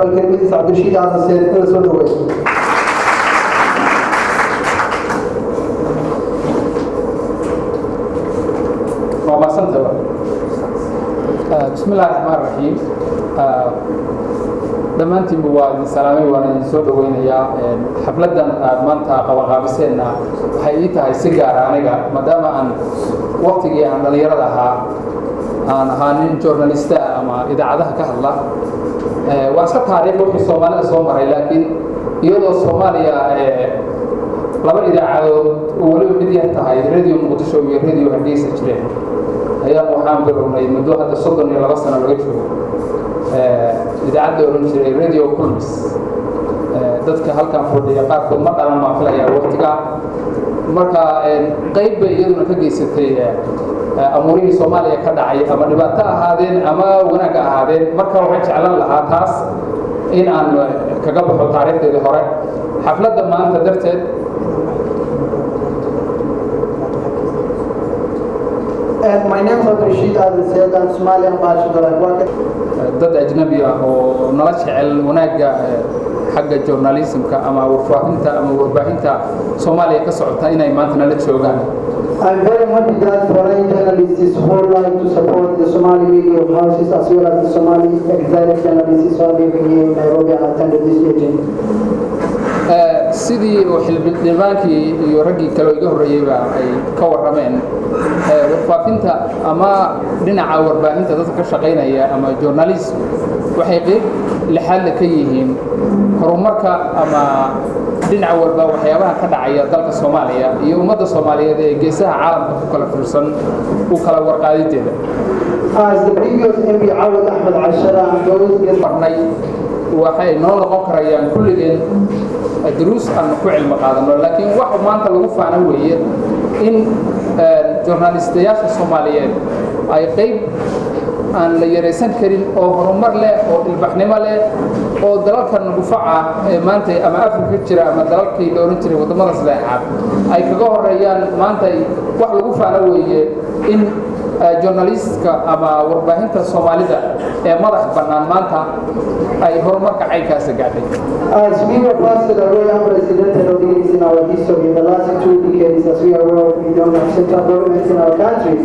الكلمة عبد الرشيد هذا السيد رسول الله. وما سنتوا. بسم الله الرحمن الرحيم. dhammaantiin waa idin salaamay waan idin soo dhaweynayaa xafladan maanta qabaqaabiseenna waxay ii tahay si gaar ah aniga maadaama aan waqtigii aan dhalinyarada ahaa nin journalista ama idaacadaha ka hadla waa iska taariikh wixii Soomaalida soo maray laakiin iyadoo Soomaaliya laba idaacadood oo waliba mid yahay tahay radio Muqdisho iyo radio Hargeysa jireen ayaa waxaan bilownay muddo hadda 32 sano laga joogo idaacadda oran jiray radio Kulmis dadka halkan fadhiya qaarkood ma dhalan ma filayaa waqtiga marka qayb bay iyaduna ka geysatay amurihii Soomaaliya ka dhacay ama dhibaato ahaadeen ama wanaag ahaadeen marka waxaan jeclaan lahaa taas in aan kaga baxo taariikhdeedii hore xafladda maanta darteed My name is Abdul Rashid Al Sayyid. I'm Somali ambassador. I work dad ajnabi ah oo nala jecel wanaaga xagga journalismka ama warbaahinta Soomaaliya ka socota inay maanta nala joogaan. I'm very happy that foreign journalists who like to support the Somali media houses as well as the Somali exiled journalists who are living here in Nairobi and attended this meeting. sidii oo xildhibaankii iyo raggii kale iga horeeyayba ay ka warameen warfaafinta ama dhinaca warbaahinta dadka ka shaqeynaya ama journalist waxay qeyb lixaad ka yihiin horumarka ama dhinaca walba waxyaabaha ka dhacaya dalka Soomaaliya iyo ummadda Soomaaliyeed ee geesaha caalamka ku kala fiirsan u kala warqaadideeda As the previous MP Awad Ahmed Ashara and those in barnay waxay noo noqon karayaan kulligeen دروس أن نقول المقادمة لكن واحد ما أنت لو فعنا وياه إن جورناليستياش الصوماليين أي قيب أن يرسل كريم أو هرمر له أو البحنمة له أو دلالك النقفعة ما أنت أما أفريقيا ترى أما دلالك لورين ترى وتمر سلاحات أي كجوهر ريان ما أنت واحد لو فعنا وياه إن جورناليست أما ورباهنة الصومالية مرح بنان ما أنت أي هرمر كعيكا سجادي. As we were passed away unprecedented events in our history in the last 2 decades, as we are aware of, we don't have central governments in our country,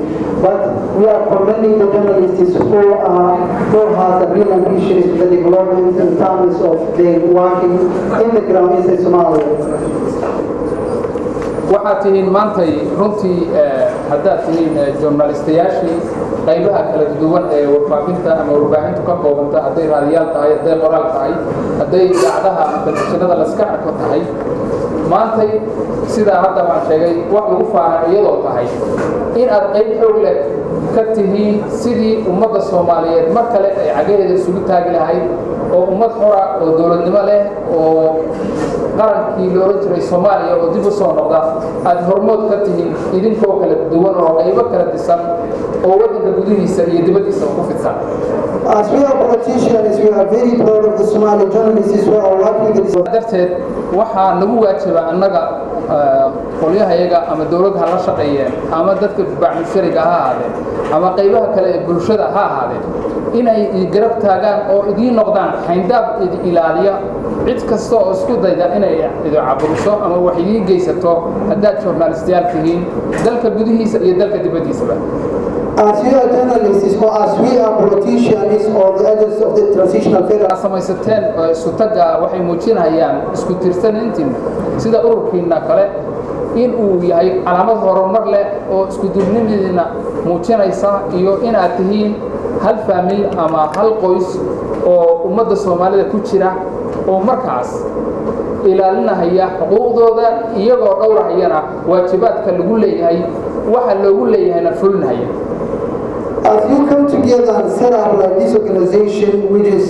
but we are commending the journalists who has a real ambition to the development in terms of their working in the ground in Somalia. waxaad tihiin maantay runtii haddaad tihiin journalistayaashii qaybaha kala duwan ee warfaafinta ama warbaahintu ka koobanta hadday raadiyaal tahay hadday qoraal tahay hadday idaacadaha ama telefishinada la iska arko tahay maantay sidaa hadda waan sheegay wax lagu faana iyadoo tahay in aad qayb xoog leh ka tihiin sidii ummadda Soomaaliyeed mar kale ay cagaheeda isugu taagi lahayd oo ummad xora oo dawladnimo leh oo qarankii loo jiray Soomaaliya oo dib u soo noqda aad hormood ka tihiin idinkoo kala duwan oo qaybo kala dhisan oo wadanka gudihiisa iyo dibadiisa ku fidsan. As we are politicians, we are very proud of the Somali journalists who are working in this. darteed waxaa nagu waajiba annaga qolyahayaga ama dawladda la shaqeeyeen ama dadka baaxmushariga ha ahaadeen ama qaybaha kale ee bulshada ha ahaadeen inay garab taagaan oo idin noqdaan xayndaab ilaaliya cid kasta oo isku dayda inay idin caburiso ama wax idin geysato haddaad journalistayaal tihiin dalka gudihiisa iyo dalka dibadiisaba. As we are journalists or as we are politicians or the agents of the transitional federal samaysateen sutaga waxay muujinayaan isku tiirsanaantiin sida ururkiina kale in uu yahay calaamad horumar leh oo isku duubnidiina muujinaysa iyo in aad tihiin hal family ama hal qoys oo ummadda Soomaalida ku jira oo markaas ilaalinaya xuquuqdooda iyagoo dhowrayana waajibaadka lagu leeyahay waxa loogu leeyahayna fulinaya. As you come together and set up like this organization, which is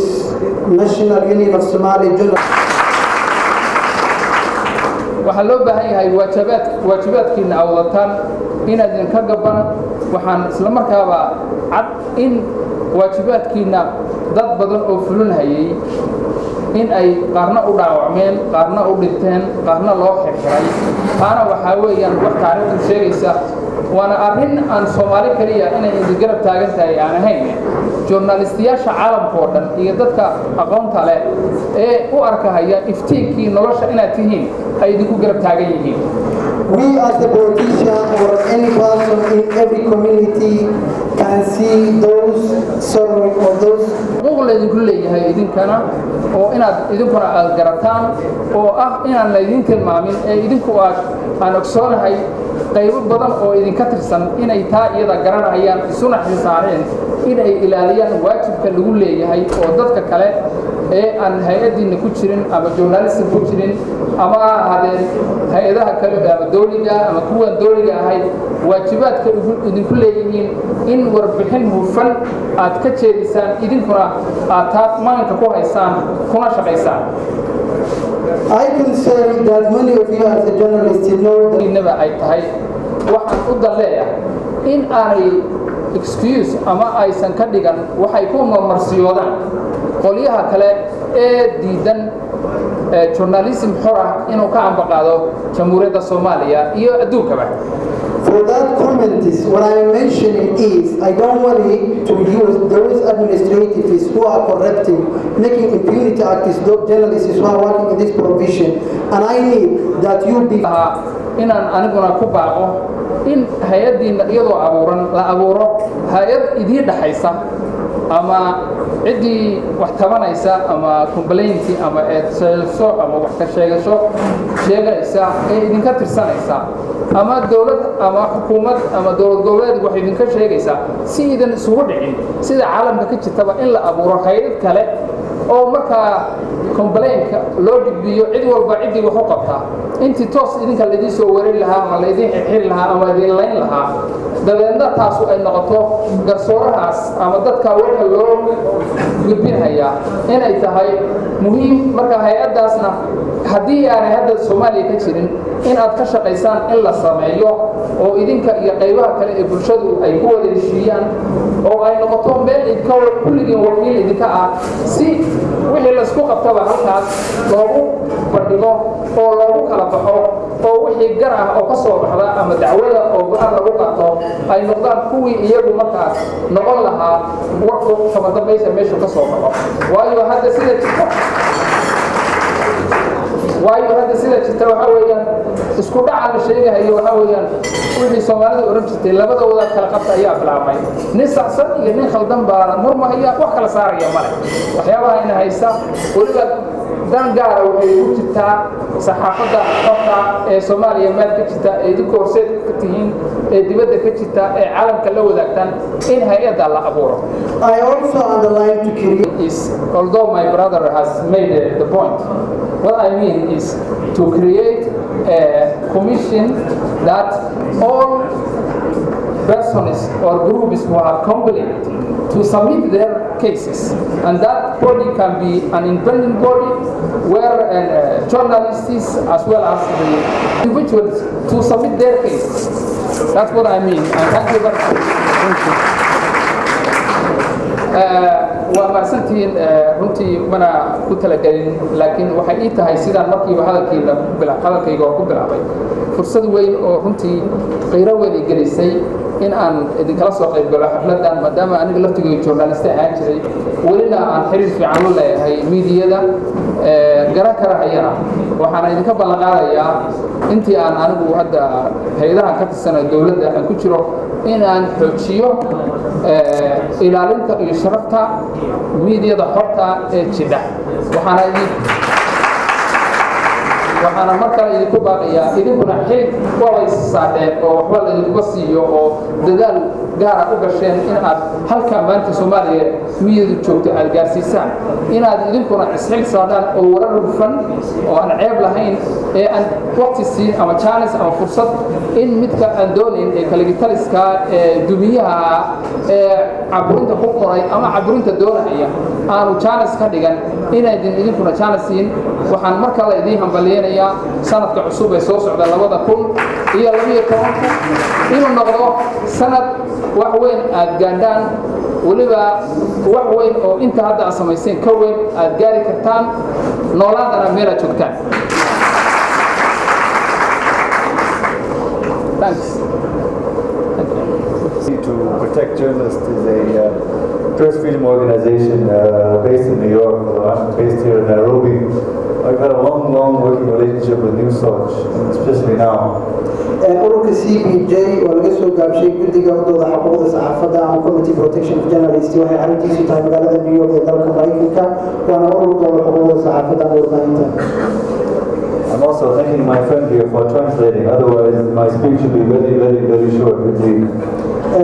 National Union of Somali Journalists, waxaa loo baahan yahay waajibaadkiina awdataan inaad idinka gaban waxaan isla markaaba cad in waajibaadkiina dad badan oo fulinayay in ay qaarna u dhaawacmeen qaarna u dhinteen qaarna loo xirxiray taana waxaa weeyaan wax taariikhdu sheegaysa وانا أرين أن سومالي كريا إن إذا جرب تاجن تاي أنا هين journalistiyaasha caalamka oo dhan iyo dadka aqoonta leh ee u arkahaya iftiinkii nolosha inaad tihiin ay idinku garab taagan yihiin. We as the politician or any person in every community can see those sorrow or those xuquuq idinku leeyahay idinkana oo inaad idinkuna aad garataan oo ah inaan la idin tilmaamin ee idinku aan ogsoonahay qaybo badan oo idinka tirsan inay taa iyada garanayaan isuna xisaareen inay ilaaliyaan waajibka lagu leeyahay oo dadka kale ee aan hay'adiina ku jirin ama journalism ku jirin ama hadeen hay'adaha kale ama dawliga ama kuwa dawliga ahayd waajibaadka idinku leeyihiin in warbixin hufan aad ka jeedisaan idinkuna aad taas maanka ku haysaan kuna shaqaysaan. I can say that many of you as a journalist know that inaba ay tahay waxaan u daleeyahay in aanay excuse ama aysan ka dhigan waxay ku marmarsiyoodaan qoliyaha kale ee diidan journalism xor ah inuu ka ambaqaado jamhuuriyadda Soomaaliya iyo adduunkaba. For that comment is what I am mentioning is I don't want to use those administratives who are corrupting, making impunity activists, those journalists who are working in this provision, and I need that you be inaan aniguna ku baaqo in hay'adiina iyadoo la abuuro hay'ad idin dhaxaysa ama cidii wax tabanaysa ama complaint ama eedso ama wax ka sheegaysa ee idinka tirsanaysa ama dawlad ama xukuumad ama dawlad goboleed wax idinka sheegaysa si idan isugu dhicin sida caalamka ka jirtaba in la abuuro hay'ad kale oo markaa complaint loo dhibiyo cid walba cidii wax u qabta intii toos idinka la idin soo wareeri lahaa ama la idin xiri lahaa ama idin layn lahaa dabeedna taasu ay noqoto garsoorahaas ama dadka waxa loo gudbinaya inay tahay muhiim marka hay'adaasna haddii aanay hadda Soomaaliya ka jirin in aad ka shaqaysaan in la sameeyo oo idinka iyo qaybaha kale ee bulshadu ay ku wada heshiiyaan oo ay noqoto meel idinka kulligiin wakiil idinka ah si wixii la isku qabtaba halkaas loogu bandhigo oo loogu kala baxo oo wixii gar ah oo ka soo baxda ama dacwada oo go'aan lagu qaato ay noqdaan kuwii iyagu markaas noqon lahaa warku kama dambaysa meesha ka soo baxo waayo hadda sida waxa weeyaan isku dhaca la sheegayo waxa weeyaan wixii Soomaalida oran jirtay labadooda kala qabta ayaa bilaabmay nin saxsan iyo nin khaldan baa murmahaya wax kala saaraya male waxyaabaha in haysta waliba dan gaar ah waxay ku jirtaa saxaafadda qofka ee Soomaaliya meel ka jirta ee idinku horseed ka tihiin ee dibadda ka jirta ee caalamka la wadaagtaan in hay'adda la abuuro. I also underline to create is although my brother has made the point, what I mean is to create a commission that all persons or groups who have complained to submit their cases, and that body can be an independent body where journalists as well as the individuals to submit their cases. That's what I mean, and thank you very much. Thank you. ومحسنتين runtii mana ku talagalin laakiin waxay ii tahay sidaan markiiba hadalkayga ku bilaabay fursad weyn oo runtii qeyro weyn ay gelisay in aan idinkala soo qayb galo xafladan maadaama aniga laftigayga journalist ahaan jiray welina aan xiriir fiican u leeyahay miidiyada garan kara hayana waxaan idinka ballan qaadayaa intii aan anigu hadda hay'adaha ka tirsanay dawladda aan ku jiro in aan xoojiyo ilaalinta iyo sharafta miidiyada xorta ee jidha waxaana markaa idinku baaqayaa idinkuna xil walays saadeen oo waxba la idinku siiyo oo dadaal gaar ah u gasheen in aad halka maanta Soomaaliya miidiyadu joogto aad gaarsiisaan inaad idinkuna isxil saadaan oo warar hufan oo aan ceeb lahayn ee aan waqti siin ama chance ama fursad in midka aan doonayn ee kaligitaliska ee dumiyaha ee caburinta ku qoray ama caburinta doonaya aanu chance ka dhigan inaad idinkuna chance siin waxaan markaa la idin hambalyeeyaa sanadka cusub ee soo socda 2012 inuu noqdo sanad wax weyn aad gaadhaan waliba wax weyn oo inta hadda aad samayseen ka weyn aad gaari kartaan noolaadana meel aad joogtaan. Thanks. To protect journalists is Press Freedom Organization based in New York, although I'm based here in Nairobi. I've had a long working relationship with Newswatch, especially now. ururka CPJ oo laga soo gaabshay guddiga wadada xuquuqda saxaafadda ama Committee Protection of Journalists waxay xaruntiisu tahay magaalada New York ee dalka Mareykanka waana ururka xuquuqda saxaafadda ee warbaahinta. I'm also thanking my friend here for translating, otherwise my speech will be very short with you.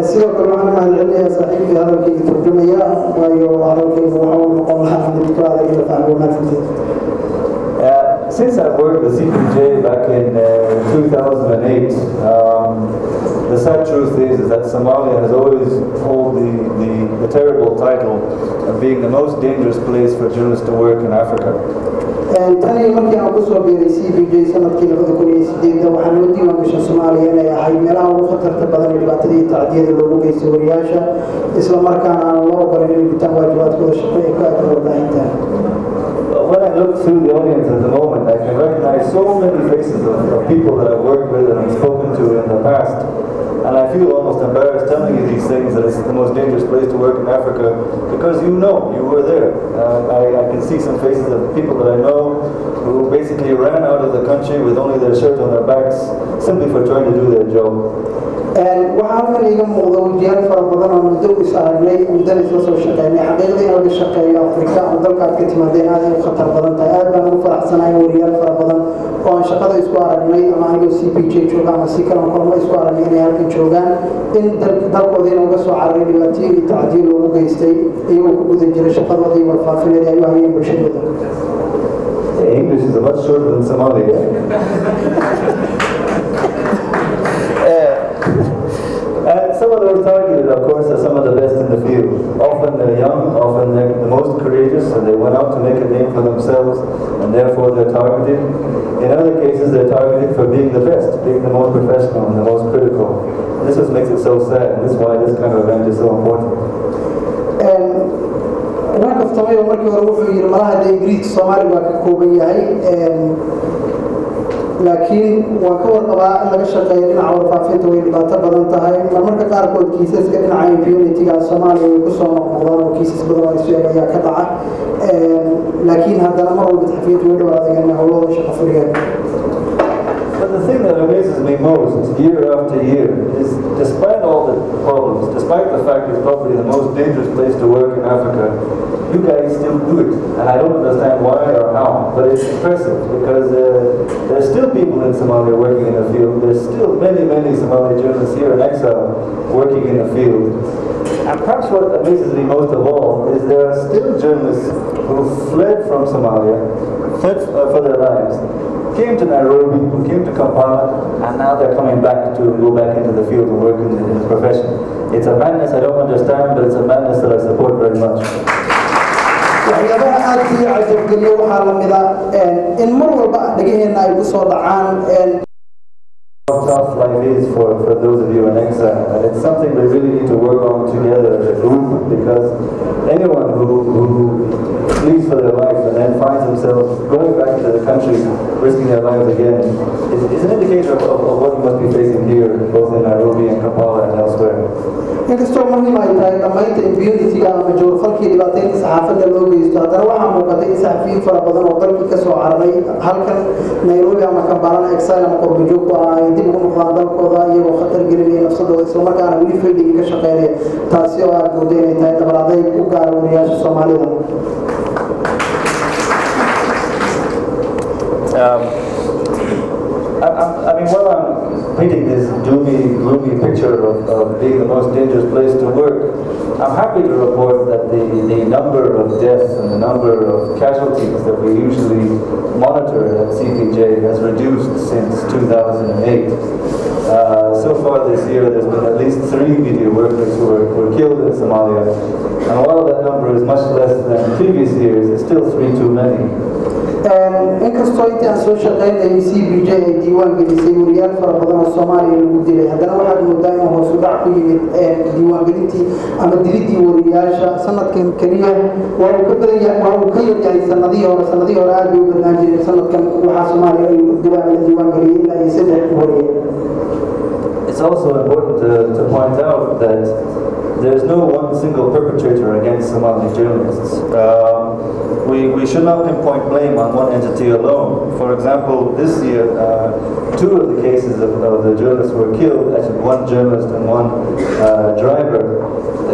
sidoo kale waxaan mahadcelinayaa saaxiibkii hadalkayga turjumaya waayo hadalkayga waxa uu noqon lahaa mid ku adag in la fahmo wanaagsanteed. Since I worked with CPJ back in 2008, the sad truth is that Somalia has always held the terrible title of being the most dangerous place for journalists to work in Africa. tani markii aan ku soo biiray CPJ sanadkii 2008 waxaan u diiwaan gashay Soomaaliya inay ahayd meelaha ugu khatarta badan ee dhibaatada iyo tacdiyada loogu geysto wariyaasha isla markaana aan loo ogolan inay gutaan waajibaadkooda shaqo ee ka ag warbaahinta. When I look through the audience at the moment, I can recognize so many faces of people that I've worked with and I've spoken to in the past. And I feel almost embarrassed telling you these things, that it's the most dangerous place to work in Africa, because you were there. I can see some faces of people that I know who basically ran out of the country with only their shirt on their backs, simply for trying to do their job. waxaa halkan iga muuqda wajiyaal fara badan oo muddo is aragnay muddana isla soo shaqeynay xaqiiqda in laga shaqeeyo Afrika oo dalkaad ka timaadeen aad u khatar badan tahay aad baan ugu faraxsanahay wariyaal fara badan oo aan shaqada isku aragnay ama anigoo CPJ jooga ama si kale kulmo isku aragnay inay halkan joogaan in dalkooda in uga soo cararay dhibaatooyin iyo tacdiyo loogu geystay iyagoo ku guda jiray shaqadooda iyo warfaafineed ay u hayeen bulshadooda. English is a much shorter than Somali. And some of those targeted, of course, are some of the best in the field. Often they're young, often they're the most courageous, and they went out to make a name for themselves, and therefore they're targeted. In other cases, they're targeted for being the best, being the most professional and the most critical. This is makes it so sad, and this is why this kind of event is so important. One of the markii hore wuxuu yiri malaha Ingiriis Soomaali waa ka kooban yahay laakiin waa ka warqabaa in laga shaqeeyo dhinaca warfaafinta way dhibaato badan tahay marmarka qaarkood kiisaska dhinaca impunity-ga Soomaaliya way ku soo noqdaan oo kiisas badan oo isoo ayaa ka dhaca laakiin haddana mar walba xafiid way dhawaadeen hawlada shaqo furiyeed. But the thing that amazes me most year after year is, despite all the problems, despite the fact it's probably the most dangerous place to work in Africa, you guys still do it. And I don't understand why or how, but it's impressive because there's still people in Somalia working in the field. There's still many Somali journalists here in exile working in the field. And perhaps what amazes me most of all is there are still journalists who fled from Somalia, fled for their lives, came to Nairobi, who came to Kampala, and now they're coming back to go back into the field and work in the profession. It's a madness I don't understand, but it's a madness that I support very much. waxyaabaha aad ku cajabgeliyo waxaa la mid ah in mar walba dhagaheena ay ku soo dhacaan how tough life is for those of you in exile, and it's something we really need to work on together as a group, because anyone who flees for their life and then finds themselves going back into the country, risking their lives again, is an indicator of what you must be facing here, both in Nairobi and Kampala and elsewhere. inkastoo muhiim ay tahay dhammaynta impunity-ga ama joorfalkii dhibaateynta saxaafadda loo geysto haddana waxaa muuqatay in saxafiyiin fara badan oo dalkii ka soo cararay halkan Nairobi ama Kampala exile ama qurbo-joog ku ah ay dib ugu noqdaan dalkooda iyagoo khatar gelinaya nafsadooda islamarkaana weli fielding ka shaqeynaya taasi oo aad moodo inay tahay dabaraaday u gaara wariyaasha Soomaalida. I mean, while I'm painting this gloomy picture of being the most dangerous place to work, I'm happy to report that the number of deaths and the number of casualties that we usually monitor at CPJ has reduced since 2008. So far this year, there's been at least 3 media workers who were killed in Somalia, and while that number is much less than previous years, it's still 3 too many. inkastoo intii aan soo shaqeynayay CPJ ay diiwaan gelisay wariyaal fara badan oo Soomaaliya lagu dilay haddana waxaad moodaa in hoos u dhac ku yimid diiwaangelintii ama dilidii wariyaasha sanadkan kaliya waa uu ka badan yahay waa uu ka yar yahay sanadihii hore aad bay u badnaan jireen sanadkan waxaa Soomaaliya ay diiwaangeliyay ilaa iyo 3 wariyaal. It's also important to point out that there's no one single perpetrator against Somali journalists. We should not pinpoint blame on one entity alone. For example, this year, 2 of the cases of the journalists who were killed, actually one journalist and one driver,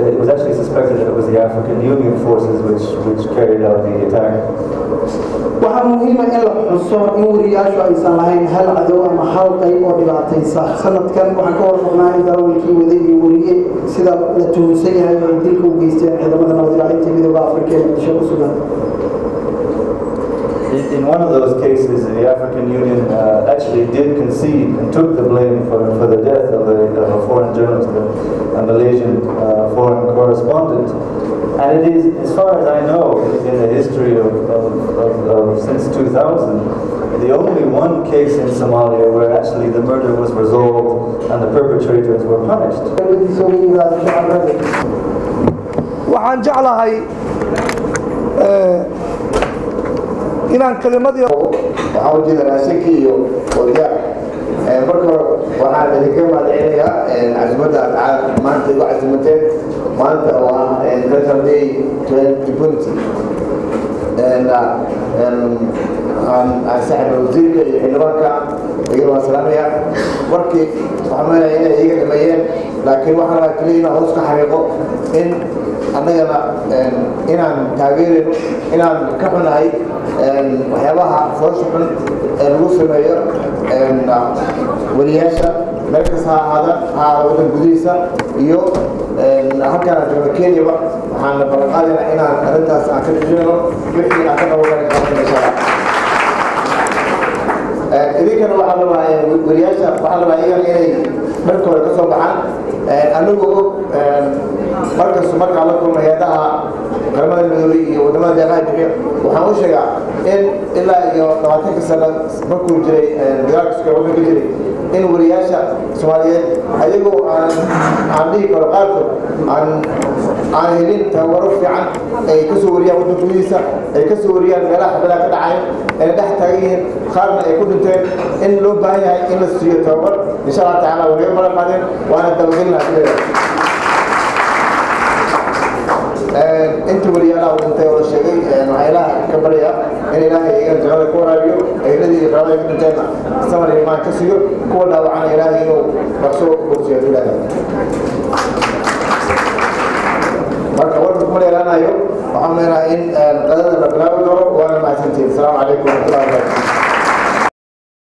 it was actually suspected that it was the African Union forces which carried out the attack. waxaa muhiim ah in la xuso in wariyaashu aysan lahayn hal cadow ama hal qayb oo dhibaataysa sanadkan waxaan ka warqabnaa in darawalkii waday iyo wariye sida la tuhunsan yahay ay dilka u geysteen ciidamada nabad ilaalinta midowga Afrika ee Muqdisho ku sugan. In one of those cases, the African Union actually did concede and took the blame for the death of a foreign journalist, a Malaysian foreign correspondent. And it is, as far as I know, in the history of since 2000, the only one case in Somalia where actually the murder was resolved and the perpetrators were punished. waxaan jeclahay inaan kalimadii waxaan u jeedaa raashinkii iyo wadayac marka waxaan idinka mahadcelinayaa casimadda maanta igu casimateen maanta oo ah National Day to Impunity aan saaxiib wasiirka iyo xildhibaanka iyaga waan salaamaya warkii waxaan meenayaa inay iyaga dhameeyeen laakiin waxaan rabaa keliya inaan hoos ka xariiqo in annagana inaan taageerayno inaan ka xunahay waxyaabaha foosha xun ee lagu sameeyo wariyaasha meel kasta ha ahaada waddan gudihiisa iyo halkaan aan joogno Kenyaba waxaan ballanqaadaynaa inaan arrintaas aan ka dhijinayno wixii aan ka qabanayno insha Allah. idinkana waxaa la rabaa wariyaasha waxaa la rabaa iyagana inay dharkooda ka soo baxaan anigu og markasta markaan la kulmay hay'adaha qaramada midoobay iyo wadamada deeqaha bixiya waxaan u sheegaa in ilaa iyo 20 sano markuu jiray dagaalka suuqa waddanka jiray in wariyaasha Soomaaliyeed ayagoo aan dhihi karo qaarkood aan helin tababaro fiican ay ka soo wariyaan waddanka gudihiisa ay ka soo wariyaan meelaha xabadaha ka dhacay ay dhex taagan yihiin qaarna ay ku dhinteen in loo baahan yahay in la siiyo tababar insha Allah taala wariyo mara qaadeen waana dabagelnaa inta wariyaalaha dhintay oo la sheegay waxaa ilaaha ka barya in ilaahay iyaga jannada ku waraabiyo eheladii iyo qaraabada ka dhintayna samar iyo imaan ka siiyo kuwa dhaawacana ilaahay inuu dhaqso u bogsiyo ilaahay marka warka kuma dheeraanayo waxaan meenahay in qadada la bilaabi doono waana mahadsantihiin asalaamu calaykum waraxmatullahi wabarakatuh